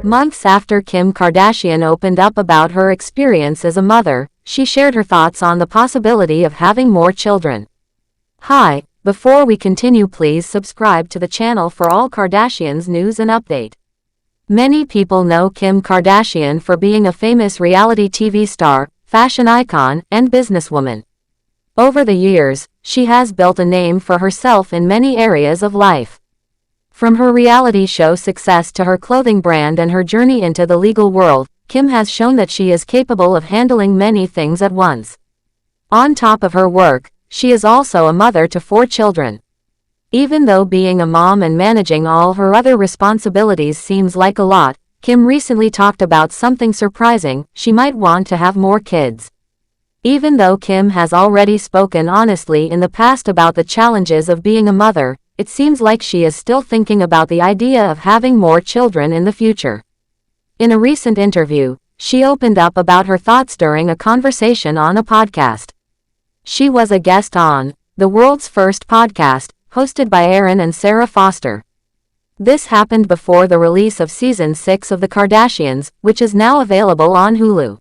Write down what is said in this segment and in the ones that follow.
Months after Kim Kardashian opened up about her experience as a mother, she shared her thoughts on the possibility of having more children. Hi, before we continue, please subscribe to the channel for all Kardashians news and update. Many people know Kim Kardashian for being a famous reality TV star, fashion icon, and businesswoman. Over the years, she has built a name for herself in many areas of life. From her reality show success to her clothing brand and her journey into the legal world, Kim has shown that she is capable of handling many things at once. On top of her work, she is also a mother to 4 children. Even though being a mom and managing all her other responsibilities seems like a lot, Kim recently talked about something surprising: she might want to have more kids. Even though Kim has already spoken honestly in the past about the challenges of being a mother, it seems like she is still thinking about the idea of having more children in the future. In a recent interview, she opened up about her thoughts during a conversation on a podcast. She was a guest on the world's first podcast, hosted by Erin and Sara Foster. This happened before the release of season 6 of The Kardashians, which is now available on Hulu.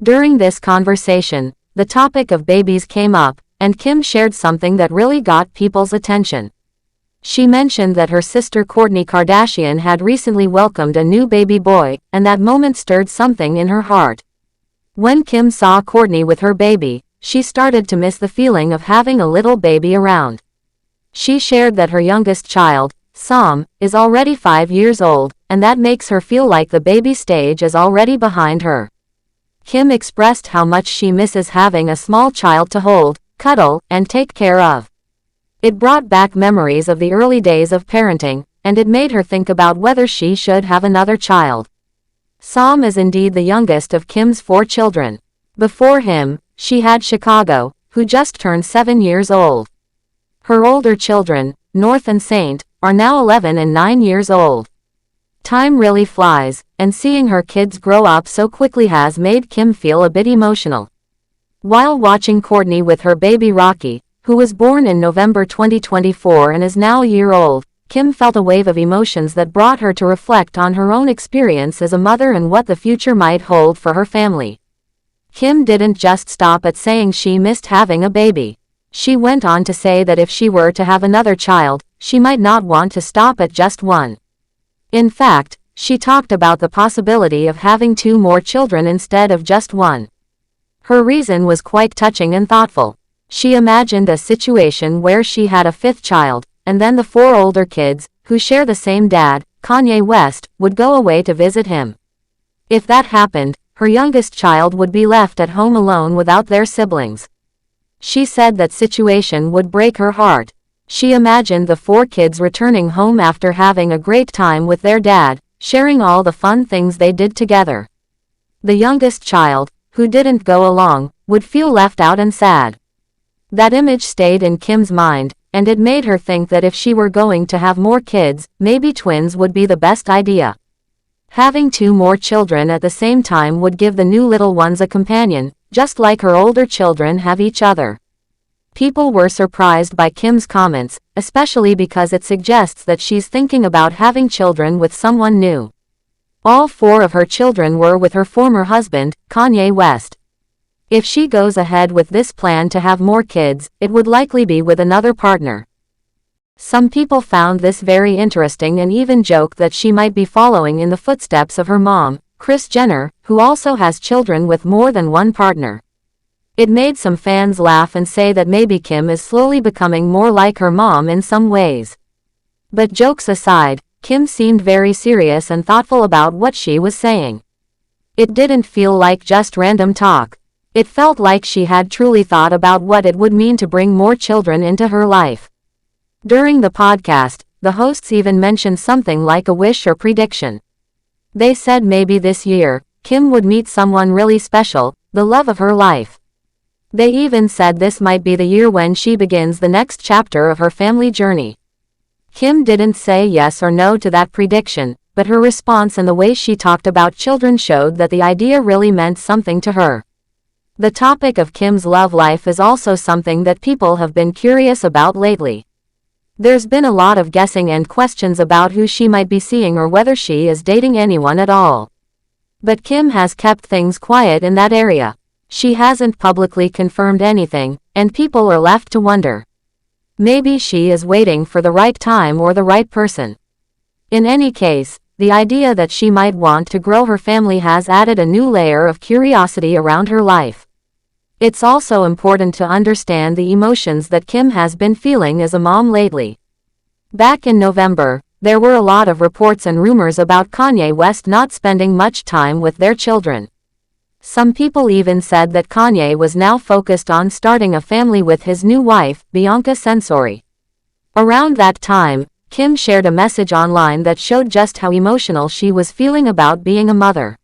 During this conversation, the topic of babies came up, and Kim shared something that really got people's attention. She mentioned that her sister Kourtney Kardashian had recently welcomed a new baby boy, and that moment stirred something in her heart. When Kim saw Kourtney with her baby, she started to miss the feeling of having a little baby around. She shared that her youngest child, Sam, is already 5 years old, and that makes her feel like the baby stage is already behind her. Kim expressed how much she misses having a small child to hold, cuddle, and take care of. It brought back memories of the early days of parenting, and it made her think about whether she should have another child. Sam is indeed the youngest of Kim's 4 children. Before him, she had Chicago, who just turned 7 years old. Her older children, North and Saint, are now 11 and 9 years old. Time really flies, and seeing her kids grow up so quickly has made Kim feel a bit emotional. While watching Kourtney with her baby Rocky, who was born in November 2024 and is now a year old, Kim felt a wave of emotions that brought her to reflect on her own experience as a mother and what the future might hold for her family. Kim didn't just stop at saying she missed having a baby. She went on to say that if she were to have another child, she might not want to stop at just one. In fact, she talked about the possibility of having 2 more children instead of just 1. Her reason was quite touching and thoughtful. She imagined a situation where she had a 5th child, and then the 4 older kids, who share the same dad, Kanye West, would go away to visit him. If that happened, her youngest child would be left at home alone without their siblings. She said that situation would break her heart. She imagined the 4 kids returning home after having a great time with their dad, sharing all the fun things they did together. The youngest child, who didn't go along, would feel left out and sad. That image stayed in Kim's mind, and it made her think that if she were going to have more kids, maybe twins would be the best idea. Having 2 more children at the same time would give the new little ones a companion, just like her older children have each other. People were surprised by Kim's comments, especially because it suggests that she's thinking about having children with someone new. All 4 of her children were with her former husband, Kanye West. If she goes ahead with this plan to have more kids, it would likely be with another partner. Some people found this very interesting and even joked that she might be following in the footsteps of her mom, Kris Jenner, who also has children with more than one partner. It made some fans laugh and say that maybe Kim is slowly becoming more like her mom in some ways. But jokes aside, Kim seemed very serious and thoughtful about what she was saying. It didn't feel like just random talk. It felt like she had truly thought about what it would mean to bring more children into her life. During the podcast, the hosts even mentioned something like a wish or prediction. They said maybe this year, Kim would meet someone really special, the love of her life. They even said this might be the year when she begins the next chapter of her family journey. Kim didn't say yes or no to that prediction, but her response and the way she talked about children showed that the idea really meant something to her. The topic of Kim's love life is also something that people have been curious about lately. There's been a lot of guessing and questions about who she might be seeing or whether she is dating anyone at all. But Kim has kept things quiet in that area. She hasn't publicly confirmed anything, and people are left to wonder. Maybe she is waiting for the right time or the right person. In any case, the idea that she might want to grow her family has added a new layer of curiosity around her life. It's also important to understand the emotions that Kim has been feeling as a mom lately. Back in November, there were a lot of reports and rumors about Kanye West not spending much time with their children. Some people even said that Kanye was now focused on starting a family with his new wife, Bianca Censori. Around that time, Kim shared a message online that showed just how emotional she was feeling about being a mother.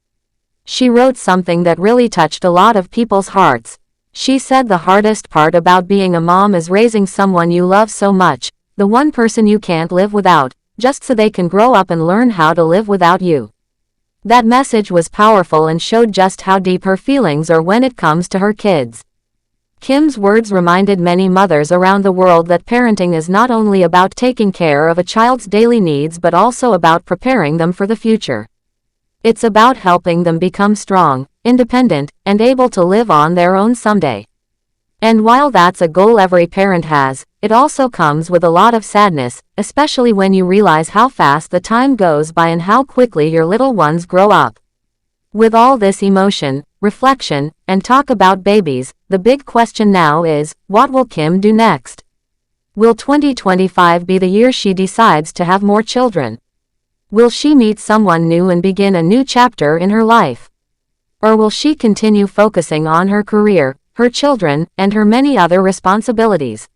She wrote something that really touched a lot of people's hearts. She said the hardest part about being a mom is raising someone you love so much, the one person you can't live without, just so they can grow up and learn how to live without you. That message was powerful and showed just how deep her feelings are when it comes to her kids. Kim's words reminded many mothers around the world that parenting is not only about taking care of a child's daily needs but also about preparing them for the future. It's about helping them become strong, independent, and able to live on their own someday. And while that's a goal every parent has, it also comes with a lot of sadness, especially when you realize how fast the time goes by and how quickly your little ones grow up. With all this emotion, reflection, and talk about babies, the big question now is, what will Kim do next? Will 2025 be the year she decides to have more children? Will she meet someone new and begin a new chapter in her life? Or will she continue focusing on her career, her children, and her many other responsibilities?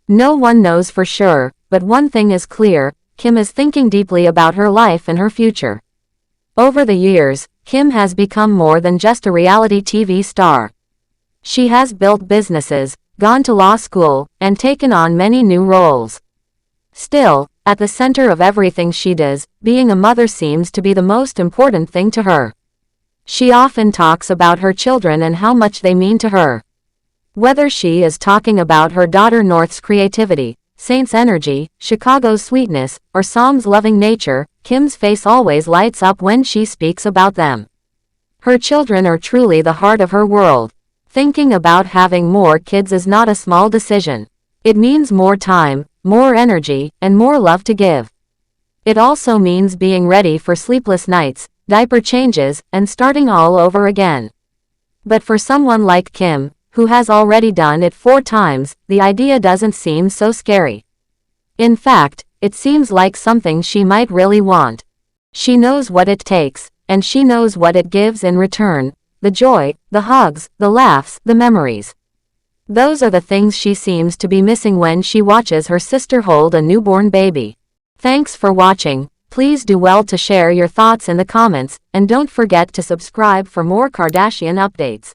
No one knows for sure, but one thing is clear, Kim is thinking deeply about her life and her future. Over the years, Kim has become more than just a reality TV star. She has built businesses, gone to law school, and taken on many new roles. Still, at the center of everything she does, being a mother seems to be the most important thing to her. She often talks about her children and how much they mean to her. Whether she is talking about her daughter North's creativity, Saint's energy, Chicago's sweetness, or Psalm's loving nature, Kim's face always lights up when she speaks about them. Her children are truly the heart of her world. Thinking about having more kids is not a small decision. It means more time, more energy, and more love to give. It also means being ready for sleepless nights, diaper changes, and starting all over again. But for someone like Kim, who has already done it 4 times, the idea doesn't seem so scary. In fact, it seems like something she might really want. She knows what it takes, and she knows what it gives in return: the joy, the hugs, the laughs, the memories. Those are the things she seems to be missing when she watches her sister hold a newborn baby. Thanks for watching. Please do well to share your thoughts in the comments, and don't forget to subscribe for more Kardashian updates.